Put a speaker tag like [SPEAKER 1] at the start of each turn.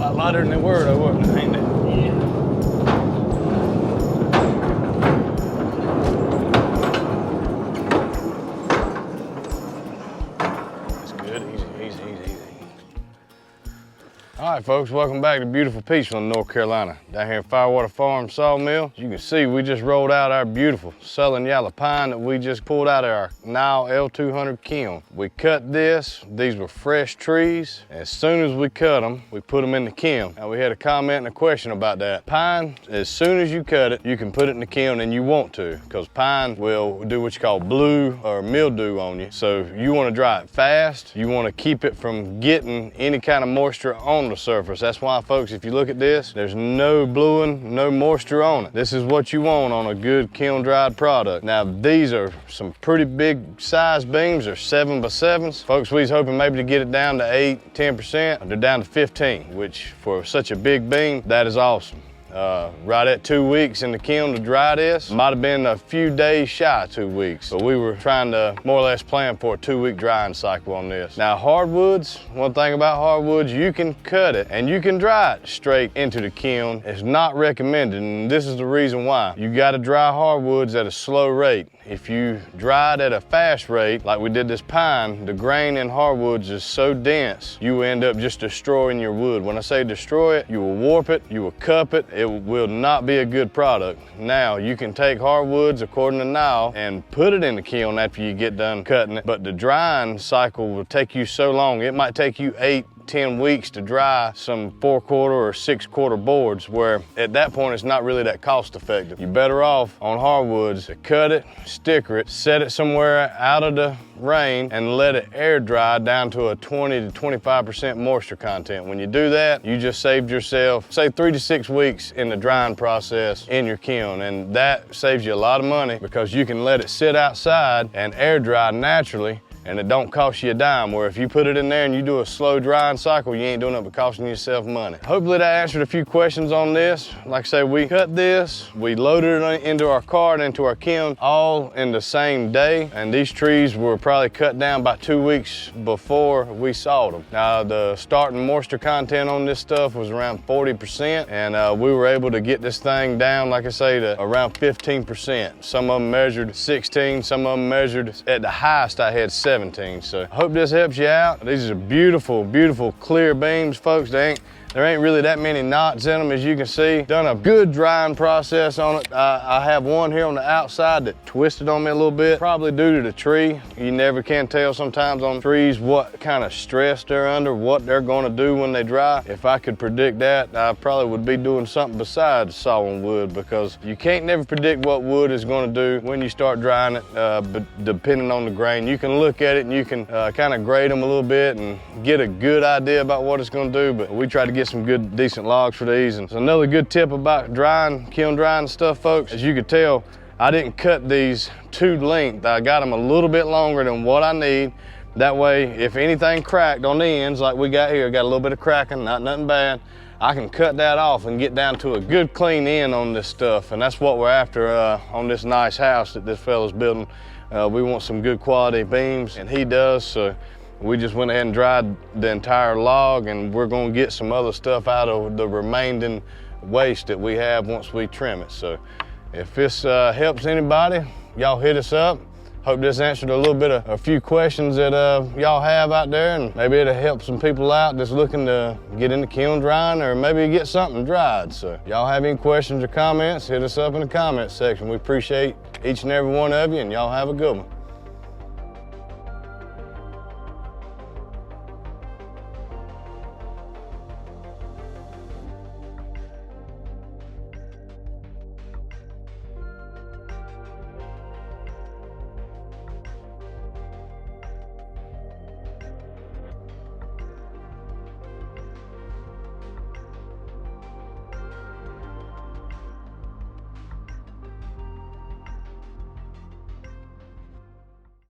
[SPEAKER 1] lot lighter than they were, though, wasn't it? Ain't it? All right, folks, welcome back to beautiful PeachLand, North Carolina. Down here at Firewater Farm Sawmill. As you can see, we just rolled out our beautiful southern yellow pine that we just pulled out of our Nile L200 kiln. We cut this. These were fresh trees. As soon as we cut them, we put them in the kiln. Now, we had a comment and a question about that. Pine, as soon as you cut it, you can put it in the kiln and you want to, because pine will do what you call blue or mildew on you. So you want to dry it fast. You want to keep it from getting any kind of moisture on the surface. That's why, folks, if you look at this, there's no bluing, no moisture on it. This is what you want on a good kiln dried product. Now, these are some pretty big size beams. They're 7x7s. Folks, we was hoping maybe to get it down to 8, 10%. They're down to 15, which for such a big beam, that is awesome. Right at 2 weeks in the kiln to dry this. Might have been a few days shy of 2 weeks, but we were trying to more or less plan for a 2-week drying cycle on this. Now, hardwoods, one thing about hardwoods, you can cut it and you can dry it straight into the kiln. It's not recommended, and this is the reason why. You gotta dry hardwoods at a slow rate. If you dry it at a fast rate, like we did this pine, the grain in hardwoods is so dense, you end up just destroying your wood. When I say destroy it, you will warp it, you will cup it. It will not be a good product. Now, you can take hardwoods, according to Nile, and put it in the kiln after you get done cutting it, but the drying cycle will take you so long. It might take you 8, 10 weeks to dry some 4/4 or 6/4 boards, where at that point it's not really that cost effective. You're better off on hardwoods to cut it, sticker it, set it somewhere out of the rain, and let it air dry down to a 20 to 25% moisture content. When you do that, you just saved yourself, say, 3 to 6 weeks in the drying process in your kiln, and that saves you a lot of money because you can let it sit outside and air dry naturally, and it don't cost you a dime, where if you put it in there and you do a slow drying cycle, you ain't doing it but costing yourself money. Hopefully that answered a few questions on this. Like I say, we cut this, we loaded it into our cart, into our kiln, all in the same day, and these trees were probably cut down by 2 weeks before we sawed them. Now, the starting moisture content on this stuff was around 40%, and we were able to get this thing down, like I say, to around 15%. Some of them measured 16, some of them measured, at the highest I had 17. So I hope this helps you out. These are beautiful, beautiful clear beams, folks. There ain't really that many knots in them, as you can see. Done a good drying process on it. I have one here on the outside that twisted on me a little bit, probably due to the tree. You never can tell sometimes on trees what kind of stress they're under, what they're gonna do when they dry. If I could predict that, I probably would be doing something besides sawing wood, because you can't never predict what wood is gonna do when you start drying it, but depending on the grain. You can look at it and you can kind of grade them a little bit and get a good idea about what it's gonna do, but we try to get some good, decent logs for these. And so another good tip about drying, kiln drying stuff, folks, as you could tell, I didn't cut these to length. I got them a little bit longer than what I need. That way, if anything cracked on the ends, like we got here, got a little bit of cracking, not nothing bad, I can cut that off and get down to a good clean end on this stuff. And that's what we're after on this nice house that this fella's building. We want some good quality beams, and he does. So we just went ahead and dried the entire log, and we're gonna get some other stuff out of the remaining waste that we have once we trim it. So if this helps anybody, y'all hit us up. Hope this answered a little bit of a few questions that y'all have out there, and maybe it'll help some people out that's looking to get into kiln drying, or maybe get something dried. So y'all have any questions or comments, hit us up in the comments section. We appreciate each and every one of you, and y'all have a good one.